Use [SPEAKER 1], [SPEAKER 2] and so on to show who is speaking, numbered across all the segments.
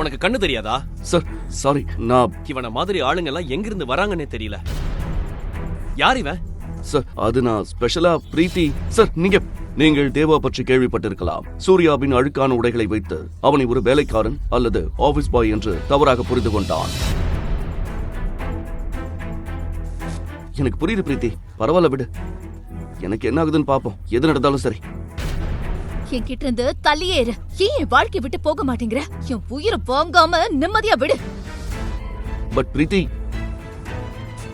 [SPEAKER 1] உனக்கு கண்ணு தெரியாதா?
[SPEAKER 2] சார் சாரி, நான்
[SPEAKER 1] இவன மாதிரி ஆளுங்க எல்லாம் எங்கிருந்து வராங்கன்னே தெரியல. யார் இவன்?
[SPEAKER 2] சார் அது நான் ஸ்பெஷலா பிரீத்தி. சார் நீங்கள் தேவா பற்றி கேள்விப்பட்டிருக்கலாம். சூர்யாவின் அழுக்கான உடைகளை வைத்து அவனை ஒரு வேலைக்காரன் அல்லது ஆபீஸ் பாய் என்று தவறாக புரிந்து கொண்டான். எனக்கு புரியுது பிரீத்தி, பரவாயில்ல விடு. எனக்கு என்ன ஆகுதுன்னு பாப்போம். எது நடந்தாலும் சரி.
[SPEAKER 3] என்கிட்ட இருந்து தள்ளியேறு. ஏன் என் வாழ்க்கை விட்டு போக மாட்டேங்கிற? என் உயிரை வாங்காம நிம்மதியா விடு.
[SPEAKER 2] பட் பிரீத்தி,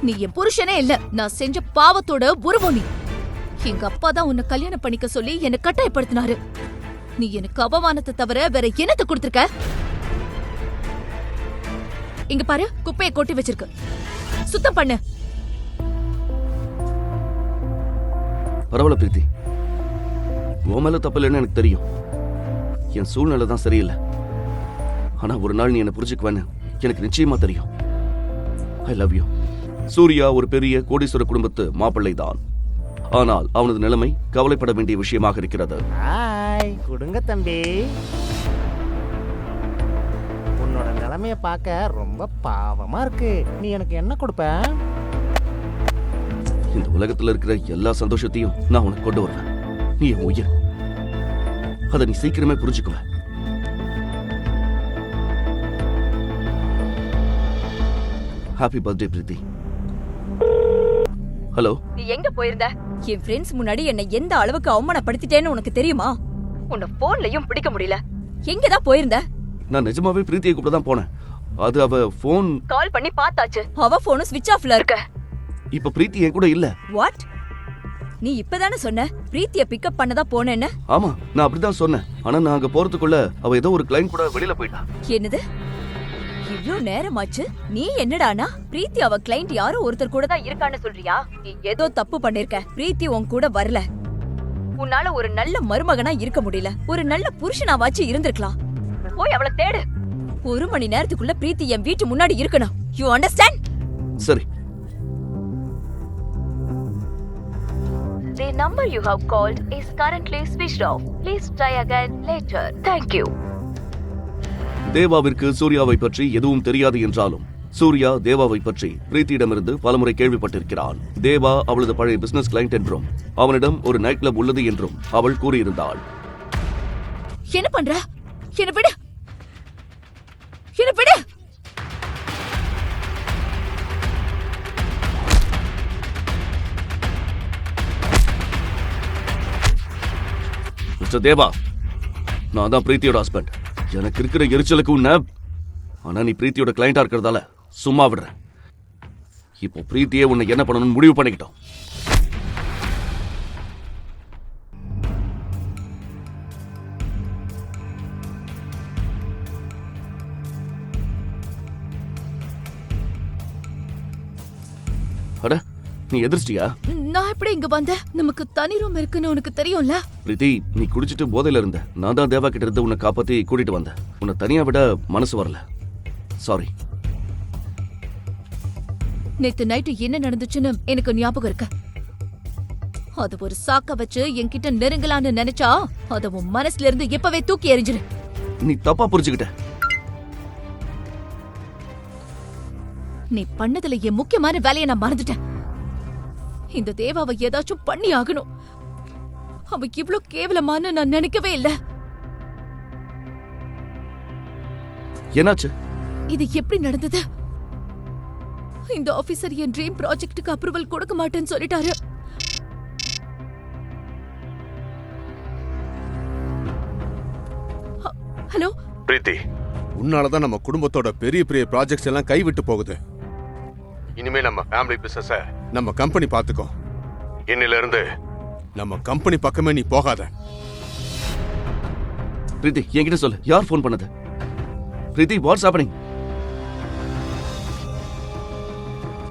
[SPEAKER 3] நீ என் புருஷனே இல்ல. நான் செஞ்ச பாவத்தோட உருவம் நீ. எங்க அப்பா தான் உன்னை கல்யாணம் பண்ணிக்க சொல்லி என்ன கட்டாயப்படுத்தினாரு. நீ எனக்கு அவமானத்தை தவிர வேற என்னத்தை கொடுத்திருக்க? இங்க பாரு, குப்பையை கொட்டி வச்சிருக்கு. சுத்தம் பண்ணு.
[SPEAKER 2] பரவாயில்ல பிரீத்தி, உன் மேல தப்பு இல்லைன்னு எனக்கு தெரியும். என் சூழ்நிலை தான் சரியில்லை. ஆனா ஒரு நாள் நீ என்ன புரிஞ்சுக்குவேன்னு எனக்கு நிச்சயமா தெரியும். I love you. சூர்யா ஒரு பெரிய கோடீஸ்வர குடும்பத்து மாப்பிள்ளை தான். ஆனால் அவனது நிலைமை கவலைப்பட வேண்டிய விஷயமாக இருக்கிறது.
[SPEAKER 4] கொடுங்க தம்பி, உன்னோட நிலைமைய பார்க்க ரொம்ப பாவமா இருக்கு. நீ எனக்கு என்ன கொடுப்ப?
[SPEAKER 2] இந்த உலகத்துல இருக்கிற எல்லா சந்தோஷத்தையும் நான் உனக்கு கொண்டு வருவேன். நீ என் உயிர். அதை நீ சீக்கிரமே புரிஞ்சுக்குவ. ஹாப்பி பர்த்டே பிரீத்தி. ஹலோ.
[SPEAKER 5] நீ எங்க போயிருந்த? என் ஃப்ரெண்ட்ஸ் முன்னாடி என்ன எந்த அளவுக்கு அவமானப்படுத்திட்டேன்னு உனக்கு தெரியுமா? உன்னை போன்லயும் பிடிக்க முடியல. எங்கதான் போயிருந்த?
[SPEAKER 2] நான் நிஜமாவே பிரீத்தியை கூப்பிட தான் போனேன். அது அவ போன்
[SPEAKER 5] கால் பண்ணி பார்த்தாச்சு. அவ போனும் ஸ்விட்ச் ஆஃப்ல இருக்கு.
[SPEAKER 2] இப்ப பிரீத்தி என் கூட இல்ல.
[SPEAKER 5] வாட்? நீ இப்பதானே சொன்ன பிரீத்திய பிக்கப் பண்ணதா போனேன்னு?
[SPEAKER 2] ஆமா, நான் அப்படிதான் சொன்னேன். ஆனா நான் அங்க போறதுக்குள்ள அவ ஏதோ ஒரு கிளைண்ட் கூட வெளியில போயிட்டா.
[SPEAKER 5] என்னது? இவ்ளோ நேரமாச்சு. நீ என்னடானா பிரீத்தி அவ கிளைண்ட் யாரோ ஒருத்தர் கூட தான் இருக்கான்னு சொல்றியா? நீ ஏதோ தப்பு பண்ணிருக்க. பிரீத்தி உன் கூட வரல. உன்னால ஒரு நல்ல மருமகனா இருக்க முடியல. ஒரு நல்ல புருஷனாவாச்சு இருந்திருக்கலாம். போய் அவளை தேடு. 1 மணி நேரத்துக்குள்ள பிரீத்தி என் வீட்டு முன்னாடி இருக்கணும். You understand?
[SPEAKER 2] சரி.
[SPEAKER 5] The number you have called is currently switched off. Please try again later. Thank you.
[SPEAKER 2] தேவாவிற்கு சூர்யாவை பற்றி எதுவும் தெரியாது என்றாலும் சூர்யா தேவாவை பற்றி பிரீத்தியிடமிருந்து பலமுறை கேள்விப்பட்டிருக்கிறான். தேவா அவளது பழைய பிசினஸ் கிளைண்ட் என்றும் அவனிடம் ஒரு நைட் கிளப் உள்ளது என்றும் அவள் கூறியிருந்தாள்.
[SPEAKER 3] என்ன பண்ற? என்ன விடு. என்ன விடு.
[SPEAKER 2] மிஸ்டர் தேவா, நான் தான் பிரீத்தியோட ஹஸ்பண்ட். எனக்கு இருக்கிற எரிச்சலுக்கு உன்ன, ஆனா நீ பிரீத்தியோட கிளைண்டா இருக்கிறதால சும்மா விடுறேன். இப்போ பிரீத்தியே உன்னை என்ன பண்ணணும்னு முடிவு பண்ணிக்கிட்டோம். அட, நீ எதிர்ச்சியா?
[SPEAKER 3] நான் எப்படி இங்க வந்த? நமக்கு தனி ரூம் இருக்குன்னு உனக்கு தெரியும்ல?
[SPEAKER 2] பிரீத்தி, நீ குடிச்சிட்டு போதையில இருந்த. நான் தான் தேவா கிட்ட இருந்து உன்னை காப்பாத்தி கூட்டிட்டு வந்தேன். உன்னை தனியா விட மனசு வரல. சாரி.
[SPEAKER 3] நேத்து நைட்டு என்ன நடந்துச்சுன்னு எனக்கு ஞாபகம் இருக்கு. அது ஒரு சாக்க வச்சு என்கிட்ட நெருங்கலான்னு நினைச்சா அத உன் மனசுல இருந்து இப்பவே தூக்கி எறிஞ்சிரு.
[SPEAKER 2] நீ தப்பா புரிஞ்சுக்கிட்ட.
[SPEAKER 3] நீ பண்ணதுல என் முக்கியமான வேலையை நான் மறந்துட்டேன். இந்த தேவாவை ஏதாச்சும் பண்ணி ஆகணும். அவ இவ்ளோ கேவலமான நான் நினைக்கவே இல்ல.
[SPEAKER 2] என்னாச்சு?
[SPEAKER 3] இது எப்படி நடந்தது? இந்த ஆபீசர் என் ட்ரீம் ப்ராஜெக்ட்டுக்கு அப்ரூவல் கொடுக்க மாட்டேன்னு சொல்லிட்டாரு. ஹலோ
[SPEAKER 6] பிரீத்தி, உன்னாலதான் நம்ம குடும்பத்தோட பெரிய பெரிய ப்ராஜெக்ட்ஸ் எல்லாம் கைவிட்டு போகுது. இனிமே நம்ம ஃபேமிலி பிசினஸ நம்ம கம்பெனி பாத்துக்கோ. இன்னில இருந்து நம்ம கம்பெனி பக்கமே நீ போகாத.
[SPEAKER 2] பிரீத்தி, என்கிட்ட சொல்லு, யார் ஃபோன் பண்ணது? பிரீத்தி, வாட்ஸ் ஹேப்பனிங்?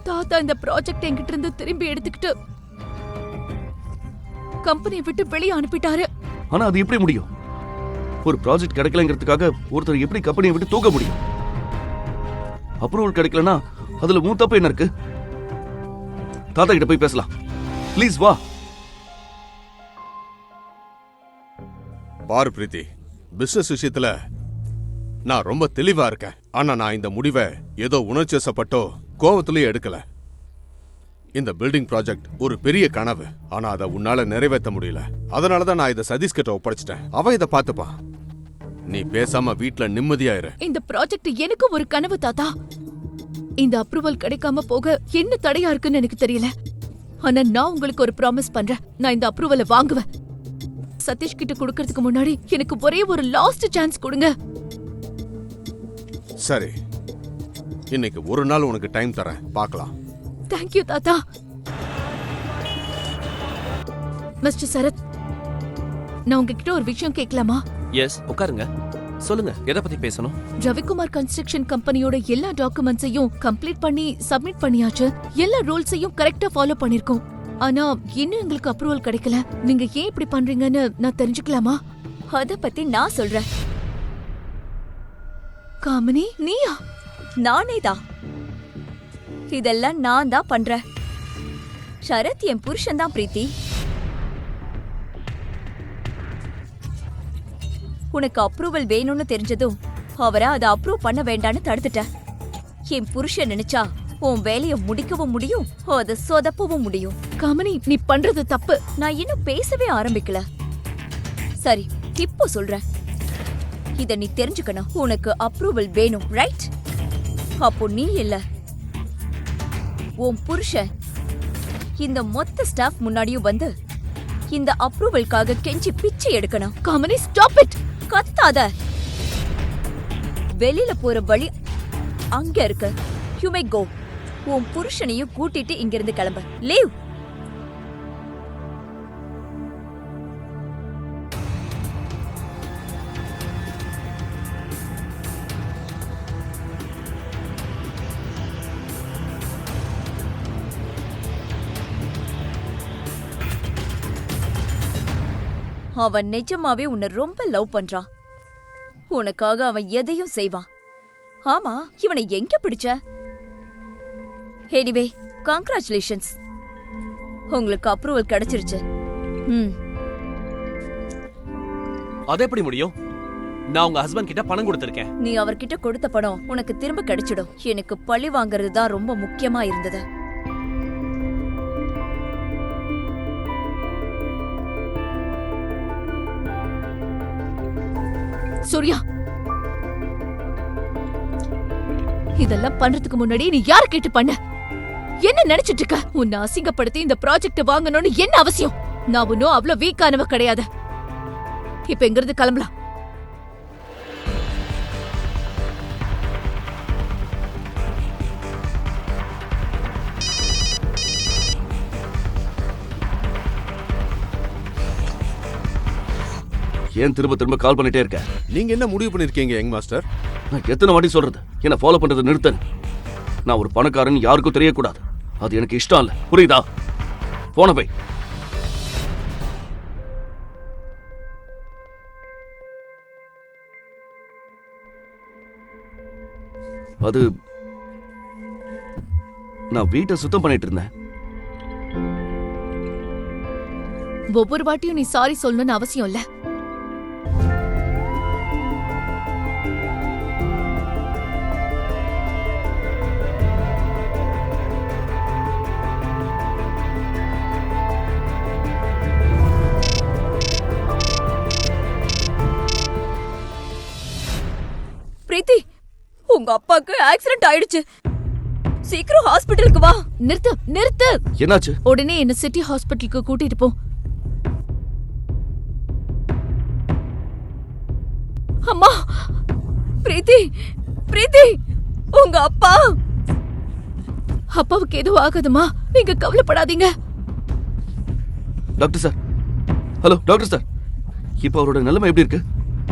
[SPEAKER 3] தாத்தா இந்த ப்ராஜெக்ட் என்கிட்ட இருந்து திரும்பி எடுத்துக்கிட்டு கம்பெனியை விட்டு வெளியே அனுப்பிட்டாரு.
[SPEAKER 2] ஆனா அது எப்படி முடியும்? ஒரு ப்ராஜெக்ட் கிடைக்கலங்கிறதுக்காக ஒருத்தர் எப்படி கம்பெனியை விட்டு தூக்க முடியும்? அப்ரூவல் கிடைக்கலனா அதுல உன் தப்பு என்ன இருக்கு? தாத்தா கிட்ட போய் பேசலாம். ப்ளீஸ் வா.
[SPEAKER 6] பாரு பிரீத்தி, பிசினஸ் விஷயத்துல நான் ரொம்ப தெளிவா இருக்கேன். ஆனா நான் இந்த முடிவை ஏதோ உணர்ச்சிவசப்பட்டோ கோவத்திலயும் எடுக்கல. இந்த பில்டிங் ப்ராஜெக்ட் ஒரு பெரிய கனவு. ஆனா அதை உன்னால நிறைவேற்ற முடியல. அதனாலதான் நான் இதை சதீஷ் கிட்ட ஒப்படைச்சிட்டேன். அவன் இதை பார்த்துப்பான். நீ பேசாம வீட்ல நிம்மதியா இரு.
[SPEAKER 3] இந்த ப்ராஜெக்ட் எனக்கு ஒரு கனவு தாத்தா. இந்த அப்ரூவல் கிடைக்காம போக என்ன தடையா இருக்குன்னு எனக்கு தெரியல. ஆனா நான் உங்களுக்கு ஒரு ப்ராமிஸ் பண்றேன். நான் இந்த அப்ரூவலை வாங்குவேன். சதீஷ் கிட்ட கொடுக்கறதுக்கு முன்னாடி எனக்கு ஒரே ஒரு லாஸ்ட் சான்ஸ் கொடுங்க.
[SPEAKER 6] சரி, இன்னைக்கு ஒரு நாள் உனக்கு டைம் தரேன், பார்க்கலாம்.
[SPEAKER 3] தேங்க்யூ தாத்தா. மிஸ்டர் சரத், நான் உங்ககிட்ட ஒரு விஷயம் கேட்கலாமா?
[SPEAKER 1] எஸ், உட்காருங்க. சொல்லுங்க, எதை பத்தி பேசணும்?
[SPEAKER 3] ரவிக்குமார் கன்ஸ்ட்ரக்ஷன் கம்பெனியோட எல்லா டாக்குமெண்ட்ஸையும் கம்ப்ளீட் பண்ணி சப்மிட் பண்ணியாச்சு. எல்லா ரூல்ஸையும் கரெக்டா ஃபாலோ பண்ணிருக்கோம். ஆனா இன்னும் எங்களுக்கு அப்ரூவல் கிடைக்கல. நீங்க ஏன் இப்படி பண்றீங்கன்னு நான் தெரிஞ்சுக்கலாமா?
[SPEAKER 5] அத பத்தி நான் சொல்றேன்.
[SPEAKER 3] காமினி, நீயா?
[SPEAKER 5] நானேதான். இதெல்லாம் நான் தான் பண்றேன். சரத் என் புருஷன் தான் பிரீத்தி. உனக்கு அப்ரூவல் வேணும்னு தெரிஞ்சதும் அவரை அதை அப்ரூவ் பண்ண வேண்டான்னு தடுத்துட்டேன். என் புருஷன் நினைச்சா உன் வேலைய முடிக்கவும் முடியும், அதை சொதப்பவும் முடியும்.
[SPEAKER 3] காமினி, நீ பண்றது தப்பு.
[SPEAKER 5] நான் இன்னும் பேசவே ஆரம்பிக்கல. சரி, இப்போ சொல்றேன். இத நீ தெரிஞ்சுக்கணும். உனக்கு அப்ரூவல் வேணும், ரைட்? அப்போ நீ இல்ல, உன் புருஷன் இந்த மொத்த ஸ்டாஃப் முன்னாடியும் வந்து இந்த அப்ரூவல்காக கெஞ்சி பிச்சை எடுக்கணும்.
[SPEAKER 3] Kamini, stop it.
[SPEAKER 5] கத்தாத. வெளியில போற வழி அங்க இருக்கு. You may go. உன் புருஷனையும் கூட்டிட்டு இங்கிருந்து கிளம்பு. லீவ். அவன் நிஜமாவே உன்னை ரொம்ப லவ் பண்றான். உனக்காக அவன் எதையும் செய்வான். ஆமா, இவனை எங்க பிடிச்ச? Anyway, congratulations. உங்களுக்கு அப்ரூவல் கிடைச்சிருச்சு.
[SPEAKER 1] அது எப்படி முடியும்? நான் உங்க ஹஸ்பண்ட் கிட்ட பணம் கொடுத்திருக்கேன்.
[SPEAKER 5] நீ அவர்கிட்ட கொடுத்த பணம் உனக்கு திரும்ப கிடைச்சிடும். எனக்கு பழி வாங்குறது தான் ரொம்ப முக்கியமா இருந்தது.
[SPEAKER 3] சூர்யா, இதெல்லாம் பண்றதுக்கு முன்னாடி நீ யார கேட்டு பண்ண? என்ன நினைச்சிட்டு இருக்க? உன்னை அசிங்கப்படுத்தி இந்த ப்ராஜெக்ட் வாங்கணும்னு என்ன அவசியம்? நான் ஒன்னும் அவ்வளவு வீக்கானவ கிடையாது. இப்ப எங்கிருந்து கிளம்பலாம்?
[SPEAKER 2] ஏன் திரும்ப திரும்ப கால் பண்ணிட்டே இருக்க?
[SPEAKER 6] நீங்க என்ன முடிவு பண்ணிருக்கீங்க யங் மாஸ்டர்?
[SPEAKER 2] நான் எத்தனை வாட்டி சொல்றது, என்ன ஃபாலோ பண்றதை நிறுத்தன். நான் ஒரு பணக்காரன் யாருக்கும் தெரியக்கூடாது. அது எனக்கு இஷ்டம் இல்ல, புரியுதா? போன போய். அது நான் வீட்டை சுத்தம் பண்ணிட்டு இருந்தேன்.
[SPEAKER 3] ஒவ்வொரு வாட்டியும் நீ சாரி சொல்லணும்னு அவசியம் இல்ல.
[SPEAKER 5] பிரீத்தி, உங்க அப்பாக்கு ஆக்சிடென்ட் ஆயிடுச்சு. சீக்கிரம் ஹாஸ்பிடலுக்கு வா.
[SPEAKER 3] நிறுத்து, நிறுத்து.
[SPEAKER 2] என்னாச்சு?
[SPEAKER 3] உடனே என்ன சிட்டி ஹாஸ்பிட்டலுக்கு கூட்டிட்டு போ. அம்மா,
[SPEAKER 5] பிரீத்தி, பிரீத்தி, உங்க அப்பா.
[SPEAKER 3] அப்பாவுக்கு எதுவும் ஆகாதுமா, நீங்க கவலைப்படாதீங்க.
[SPEAKER 2] Doctor sir, hello doctor sir, இப்போ அவரோட நிலைமை எப்படி இருக்கு?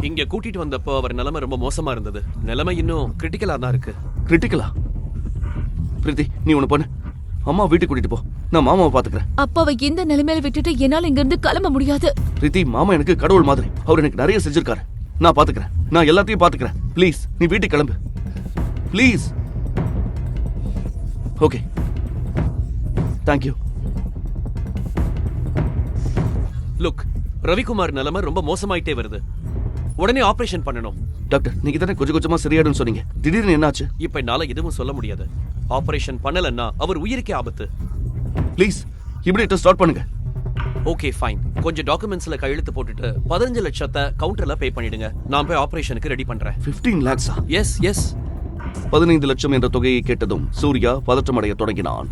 [SPEAKER 1] இங்க கூட்டிட்டு வந்தப்போ அவர் நிலைமை ரொம்ப மோசமா இருந்தது. நிலைமை இன்னும் கிரிட்டிக்கலா தான் இருக்கு.
[SPEAKER 2] கிரிட்டிக்கலா? பிரீத்தி, நீ ஒண்ணு பண்ணு, அம்மா வீட்டுக்கு கூட்டிட்டு போ, நான் மாமாவை பாத்துக்கிறேன்.
[SPEAKER 3] அப்பாவை இந்த நிலைமையில விட்டுட்டு என்னால இங்க இருந்து கிளம்ப முடியாது.
[SPEAKER 2] பிரீத்தி, மாமா எனக்கு கடவுள் மாதிரி. அவர் எனக்கு நிறைய செஞ்சிருக்காரு. நான் பாத்துக்கிறேன், நான் எல்லாத்தையும் பாத்துக்கிறேன். ப்ளீஸ் நீ வீட்டுக்கு கிளம்பு, please. Okay, thank you.
[SPEAKER 1] Look, Ravikumar நிலைமை ரொம்ப மோசமாயிட்டே வருது. உடனே ஆபரேஷன் பண்ணணும்.
[SPEAKER 2] டாக்டர் நீங்க தானே கொஞ்சம் கொஞ்சமா சரியாயிடும்னு சொன்னீங்க, திடீர்னு என்னாச்சு?
[SPEAKER 1] இப்ப என்னால எதுவும் சொல்ல முடியாது. ஆபரேஷன் பண்ணலன்னா அவர் உயிருக்கே ஆபத்து.
[SPEAKER 2] ப்ளீஸ் இமிடியேட்டா ஸ்டார்ட் பண்ணுங்க.
[SPEAKER 1] Okay fine. கொஞ்சம் டாக்குமெண்ட்ஸ்ல கையெழுத்து போட்டுட்டு 15 லட்சத்தை கவுண்டர்ல பே பண்ணிடுங்க. நான் போய் ஆபரேஷனுக்கு ரெடி பண்றேன்.
[SPEAKER 2] 15 lakhs?
[SPEAKER 1] S S.
[SPEAKER 2] 15 லட்சம் என்ற தொகையை கேட்டதும் சூர்யா பதற்றமடைய தொடங்கினான்.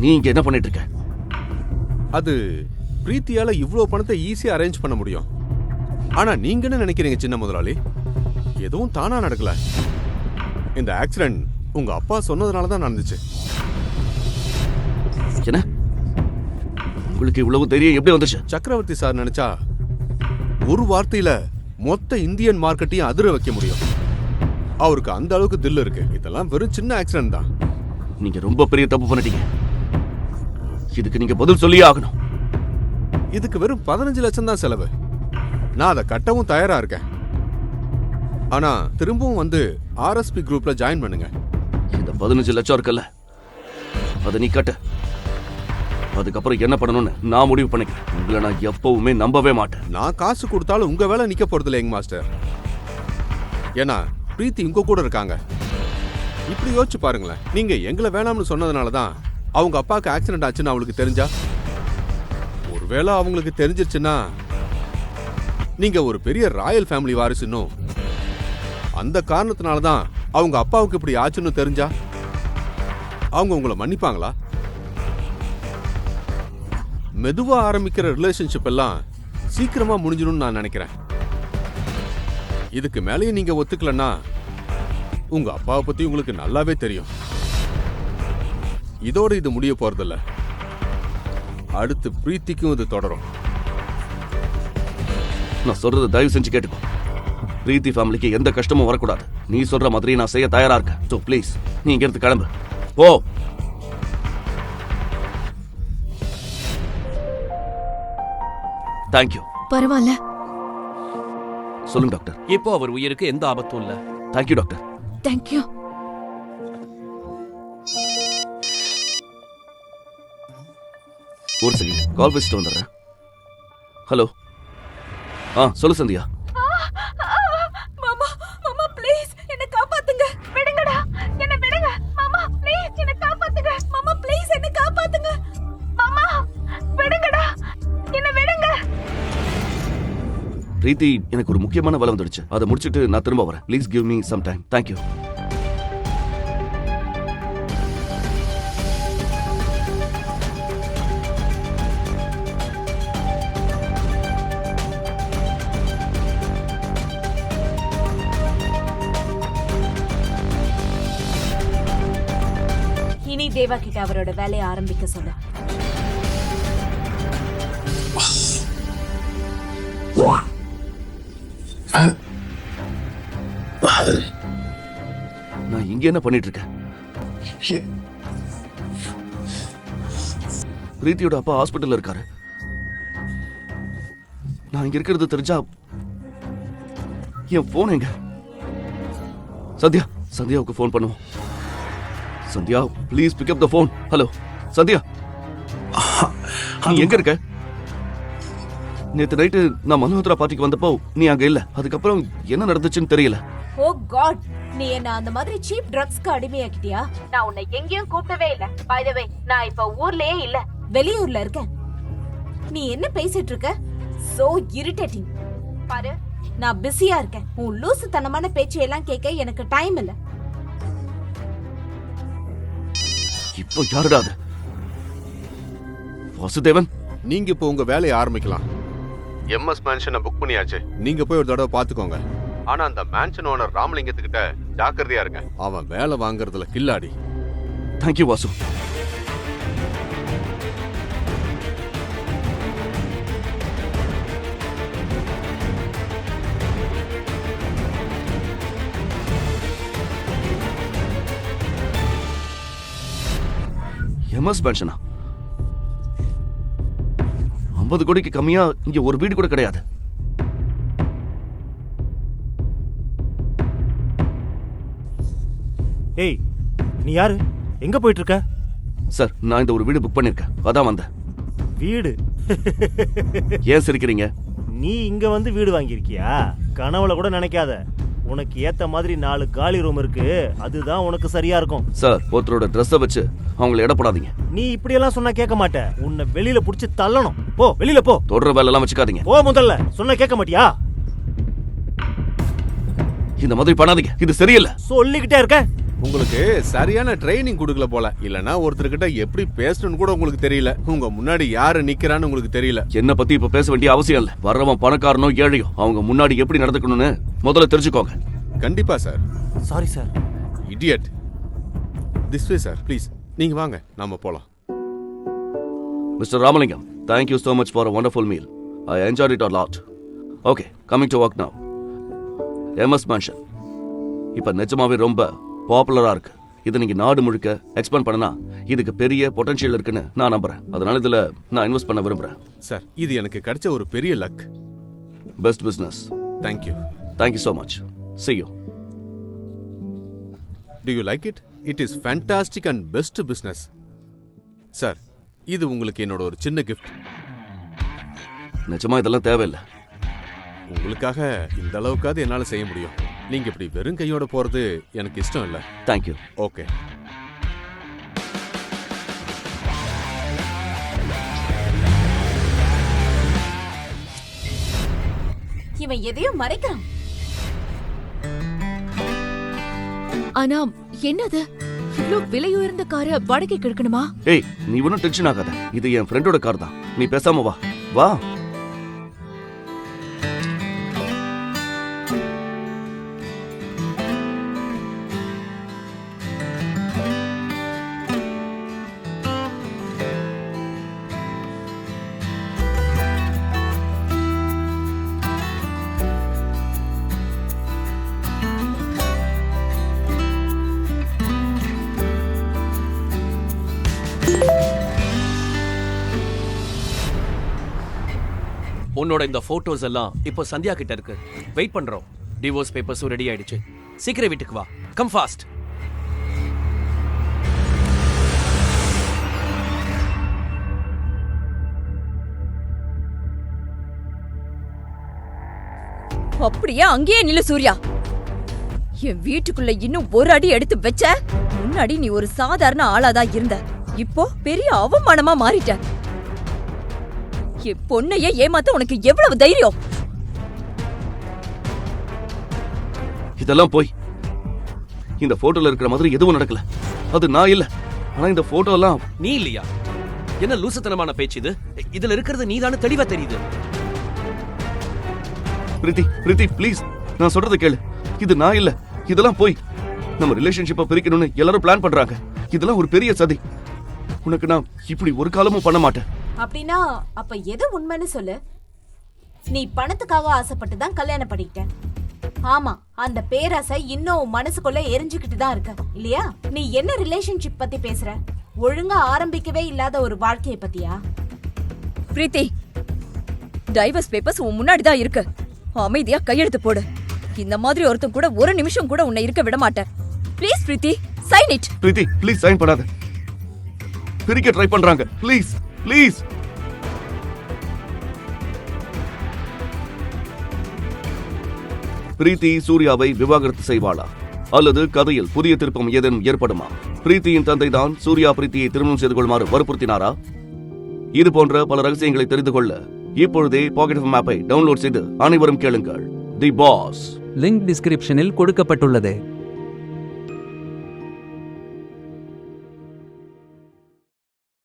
[SPEAKER 2] நீங்க என்ன பண்ணிட்டு இருக்க?
[SPEAKER 6] அது பிரீத்தியால இவ்ளோ பணத்தை ஈஸியா அரேஞ்ச் பண்ண முடியும். ஆனா நீங்க என்ன நினைக்கிறீங்க சின்ன முதலாளி? எதுவும் தானா நடக்கல. இந்த ஆக்சிடென்ட் உங்க அப்பா சொன்னதுனால தான் நடந்துச்சு.
[SPEAKER 2] என்ன உங்களுக்கு இவ்வளவு தைரியம் எப்படி வந்துச்சு?
[SPEAKER 6] சக்கரவர்த்தி சார் நினைச்சா ஒரு வார்த்தையில மொத்த இந்தியன் மார்க்கெட்டையும் அதிர வைக்க முடியும். அவருக்கு அந்த அளவுக்கு தில் இருக்கு. இதெல்லாம் வெறும் சின்ன ஆக்சிடென்ட் தான்.
[SPEAKER 2] நீங்க ரொம்ப பெரிய தப்பு பண்ணிட்டீங்க. இதுக்கு நீங்க பதில் சொல்லியே ஆகணும்.
[SPEAKER 6] இதுக்கு வெறும் 15 லட்சம் தான் செலவு. நான் அதை கட்டவும் தயாரா இருக்கேன். ஆனா திரும்பவும் வந்து ஆர்எஸ்பி குரூப்ல ஜாயின் பண்ணுங்க.
[SPEAKER 2] இந்த 15 லட்சம் இருக்குல்ல, அதை நீ கட்ட. அதுக்கப்புறம் என்ன பண்ணணும்னு நான் முடிவு பண்ணிக்கிறேன். உங்களை நான் எப்பவுமே நம்பவே மாட்டேன்.
[SPEAKER 6] நான் காசு கொடுத்தாலும் உங்க வேலை நிக்க போறது இல்லை மாஸ்டர். ஏன்னா பிரீத்தி உங்க கூட இருக்காங்க. இப்படி யோசிச்சு பாருங்களேன். நீங்க எங்களை வேணாம்னு சொன்னதுனால தான் அவங்க அப்பாவுக்கு ஆக்சிடென்ட் ஆச்சுன்னு அவங்களுக்கு தெரிஞ்சா, ஒருவேளை அவங்களுக்கு தெரிஞ்சிருச்சுன்னா நீங்க ஒரு பெரிய ராயல் ஃபேமிலி வாரிசுன்னு, அந்த காரணத்தினால தான் அவங்க அப்பாவுக்கு இப்படி ஆச்சுன்னு தெரிஞ்சா அவங்க உங்களை மன்னிப்பாங்களா? மெதுவா ஆரம்பிக்கிற ரிலேஷன்ஷிப் எல்லாம் சீக்கிரமா முடிஞ்சிடும்னு நான் நினைக்கிறேன். இதுக்கு மேலேயே நீங்க ஒத்துக்கலன்னா உங்க அப்பாவை பத்தி உங்களுக்கு நல்லாவே தெரியும். இதோட இது முடிய போறதில்ல. அடுத்து பிரீத்திக்கும் இது தொடரும்.
[SPEAKER 2] நான் சொல்றது தயவு செஞ்சு கேட்டுக்கோ. பிரீத்தி ஃபேமிலிக்கு எந்த கஷ்டமும் வரக்கூடாது. நீ சொல்ற மாதிரி நான் செய்ய தயாரா இருக்கேன். ஸோ ப்ளீஸ் நீ இங்க இருந்து கிளம்பு. போ. தேங்க்யூ.
[SPEAKER 3] பரவாயில்ல.
[SPEAKER 2] சொல்லுங்க டாக்டர்.
[SPEAKER 1] இப்போ அவர் உயிருக்கு எந்த ஆபத்தும் இல்ல.
[SPEAKER 2] Thank you doctor.
[SPEAKER 3] தேங்க்யூ.
[SPEAKER 2] ஒரு செகண்ட் கால் பேசிட்டு வந்துடுறேன். ஹலோ. சொல்லு சந்தியா.
[SPEAKER 5] மாமா மாமா ப்ளீஸ் என்ன காப்பாத்துங்க. விடுங்கடா. என்ன விடுங்க. மாமா ப்ளீஸ் என்ன காப்பாத்துங்க. மாமா ப்ளீஸ் என்ன காப்பாத்துங்க. மாமா விடுங்கடா. என்ன விடுங்க.
[SPEAKER 2] பிரீத்தி எனக்கு ஒரு முக்கியமான வேலை வந்துடுச்சு. அதை முடிச்சிட்டு நான் திரும்ப வரேன். Please give me some time. Thank you.
[SPEAKER 5] இனி தேவா கிட்ட அவரோட வேலையை ஆரம்பிக்க சொல்ல.
[SPEAKER 2] நான் இங்க என்ன பண்ணிட்டு இருக்கேன்? பிரீத்தியோட அப்பா ஹாஸ்பிட்டல்ல இருக்காரு. நான் இங்க இருக்கிறது தெரிஞ்சா என் போன் எங்க? சந்தியா, சந்தியாவுக்கு போன் பண்ணுவோம். Sandhya please pick up the phone. Hello Sandhya, நீ எங்க இருக்க? நேத்து நைட்டு நான் மல்ஹோத்ரா பார்ட்டிக்கு வந்தப்போ நீ அங்க இல்ல. அதுக்கப்புறம் என்ன நடந்துச்சுன்னு தெரியல.
[SPEAKER 5] ஓ காட், நீ என்ன அந்த மாதிரி சீப் ட்ரக்ஸ்க்கு அடிமையாக்கிட்டியா? நான் உன்னை எங்கேயும் கூப்பிடவே இல்ல. பை தி வே, நான் இப்ப ஊர்லயே இல்ல, வெளியூர்ல இருக்கேன். நீ என்ன பேசிட்டு இருக்க? So irritating. பாரு, நான் பிஸியா இருக்கேன். உன் லூசுத்தனமான பேச்சையெல்லாம் கேட்க எனக்கு டைம் இல்ல.
[SPEAKER 2] இப்போ யாருடா அது? வாசுதேவன்,
[SPEAKER 6] நீங்க இப்போ உங்க வேலையை ஆரம்பிக்கலாம். எம்எஸ் மேன்ஷனை புக் பண்ணியாச்சு. நீங்க போய் ஒரு தடவை பாத்துக்கோங்க. ஆனா அந்த மேன்ஷன் ஓனர் ராமலிங்கத்துக்கிட்ட ஜாக்கிரதையா இருங்க. அவன் வேலை வாங்குறதுல கில்லாடி.
[SPEAKER 2] தேங்க்யூ வாசு. எம்எஸ் பென்ஷனா? 50 கோடிக்கு கம்மியா இங்க ஒரு வீடு கூட கிடையாது.
[SPEAKER 4] ஏய், நீ யாரு? எங்க போயிட்டு இருக்க?
[SPEAKER 2] சார், நான் இந்த ஒரு வீடு புக் பண்ணிருக்கேன், அதான் வந்தேன்.
[SPEAKER 4] வீடு?
[SPEAKER 2] ஏன் சிரிக்கிறீங்க?
[SPEAKER 4] நீ இங்க வந்து வீடு வாங்கியிருக்கியா? கனவுல கூட நினைக்காத. உனக்கு ஏத்த மாதிரி 4 காலி ரூம் இருக்கு, அதுதான் உனக்கு சரியா இருக்கும்.
[SPEAKER 2] சார், ஒருத்தரோட ட்ரெஸ்ஸை வச்சு அவங்களை இடப்படாதீங்க.
[SPEAKER 4] நீ இப்படியெல்லாம் சொன்னா கேட்க மாட்ட. உன்னை வெளியில புடிச்சு தள்ளணும். போ, வெளியில போ.
[SPEAKER 2] தொடர வேலை எல்லாம் வச்சுக்காதீங்க.
[SPEAKER 4] போ முதல்ல. சொன்னா கேட்க மாட்டியா?
[SPEAKER 2] இந்த மாதிரி பண்ணாதீங்க, இது சரியில்லை.
[SPEAKER 4] சொல்லிக்கிட்டே இருக்க.
[SPEAKER 6] உங்களுக்கு சரியான ட்ரைனிங் கொடுக்கல போல. இல்லனா ஒருத்தர்கிட்ட எப்படி பேசணும்னு கூட உங்களுக்கு தெரியல. உங்க முன்னாடி யாரு நிக்கிறான்னு உங்களுக்கு தெரியல.
[SPEAKER 2] என்ன பத்தி இப்ப பேச வேண்டிய அவசியம் இல்ல. வர்றவன் பணக்காரனோ ஏழையோ அவங்க முன்னாடி எப்படி நடந்துக்கணும்னு முதல்ல தெரிஞ்சுக்கோங்க.
[SPEAKER 6] கண்டிப்பா sir.
[SPEAKER 4] Sorry sir.
[SPEAKER 6] Idiot. This way sir, please. நீங்க வாங்க, நாம போலாம்.
[SPEAKER 2] Mister Ramalingam, thank you so much for a wonderful meal. I enjoyed it a lot. Okay, coming to work now. MS Mansion இப்ப நிஜமாவே ரொம்ப பாப்புலரா இருக்கு. இதை நீங்க நாடு முழுக்க எக்ஸ்பேண்ட் பண்ணனா இதுக்கு பெரிய பொட்டன்ஷியல் இருக்குன்னு நான் நம்புறேன். அதனால இதுல நான் இன்வெஸ்ட் பண்ண விரும்புறேன்.
[SPEAKER 6] சார், இது எனக்கு கிடைச்ச ஒரு பெரிய luck.
[SPEAKER 2] Best business.
[SPEAKER 6] Thank you.
[SPEAKER 2] Thank you so much. See you.
[SPEAKER 6] Do you like it? It is fantastic and best business. Sir, இது உங்களுக்கு என்னோட ஒரு சின்ன gift.
[SPEAKER 2] நிஜமா இதெல்லாம் தேவையில்லை.
[SPEAKER 6] உங்களுக்காக இந்த அளவுக்காவது என்னால செய்ய முடியும். நீங்க இப்படி வெறும் கையோட போறது எனக்கு இஷ்டம் இல்ல.
[SPEAKER 2] Thank you.
[SPEAKER 6] ஓகே.
[SPEAKER 5] இவன் எதையும் மறைக்கிறான்.
[SPEAKER 3] ஆனா என்னது, இவ்ளோ விலை உயர்ந்த காரை வாடகைக்கு எடுக்கணுமா?
[SPEAKER 2] ஏய், நீ ஒன்னும் டென்ஷன் ஆகாத. இது என் ஃப்ரெண்டோட கார் தான். நீ பேசாம வா. வா.
[SPEAKER 1] உன்னோட இந்த போட்டோஸ் எல்லாம் இப்போ சந்தியா கிட்ட இருக்கு. வெயிட் பண்றோம். டிவோர்ஸ் பேப்பர்ஸும் ரெடி ஆயிடுச்சு. சீக்கிரம் வீட்டுக்கு வா. Come fast.
[SPEAKER 5] அப்படியே அங்கேயே நில்லு சூர்யா. என் வீட்டுக்குள்ள இன்னும் ஒரு அடி எடுத்து வச்ச. முன்னாடி நீ ஒரு சாதாரண ஆளாதான் இருந்த. இப்போ பெரிய அவமானமா மாறிட்ட. என் பொண்ணையே ஏமாத்த உனக்கு எவ்வளவு தைரியம்?
[SPEAKER 2] இதெல்லாம் போய் இந்த போட்டோல இருக்கிற மாதிரி எதுவும் நடக்கல. அது நான் இல்ல. ஆனா இந்த போட்டோ எல்லாம்
[SPEAKER 1] நீ இல்லையா? என்ன லூசுத்தனமான பேச்சு இது? இதுல இருக்கிறது நீதானே தெளிவா தெரியுது.
[SPEAKER 2] பிரீத்தி ப்ளீஸ், நான் சொல்றத கேளு. இது நான் இல்ல. இதெல்லாம் போய் நம்ம ரிலேஷன்ஷிப்பை பிரிக்கணும்னு எல்லாரும் பிளான் பண்றாங்க. இதெல்லாம் ஒரு பெரிய சதி. உனக்கு நான் இப்படி ஒரு காலமும் பண்ண மாட்டேன்.
[SPEAKER 7] அப்படின்னா அப்ப எது உண்மைன்னு சொல்லு. நீ பணத்துக்காக ஆசைப்பட்டு தான் கல்யாணம் பண்ணிக்கிட்ட. ஆமா, அந்த பேராசை இன்னும் மனசுக்குள்ள எரிஞ்சுக்கிட்டு தான் இருக்க இல்லையா? நீ என்ன ரிலேஷன்ஷிப் பத்தி பேசுற? ஒழுங்கா ஆரம்பிக்கவே இல்லாத ஒரு வாழ்க்கைய பத்தியா?
[SPEAKER 5] பிரீத்தி, டைவர்ஸ் பேப்பர்ஸ் உன் முன்னாடி தான் இருக்கு. அமைதியா கையெழுத்து போடு. இந்த மாதிரி ஒருத்தன் கூட ஒரு நிமிஷம் கூட உன்னை இருக்க விட மாட்டேன். Please Preethi, sign it.
[SPEAKER 2] Preethi please sign பண்ணாத. பிரிக்க ட்ரை பண்றாங்க. Please please. பிரீத்தி சூர்யாவை விவாகரத்து செய்வாளா அல்லது கதையில் புதிய திருப்பம் ஏதேனும் ஏற்படுமா? பிரீத்தியின் தந்தை தான் சூர்யா பிரீத்தியை திருமணம் செய்து கொள்ளுமாறு வற்புறுத்தினாரா? இது போன்ற பல ரகசியங்களை தெரிந்து கொள்ள இப்பொழுதே பாக்கெட் எஃப்எம் ஆப்பை டவுன்லோட் செய்து அனைவரும் கேளுங்கள். தி பாஸ்.
[SPEAKER 8] லிங்க் டிஸ்கிரிப்ஷனில் கொடுக்கப்பட்டுள்ளது.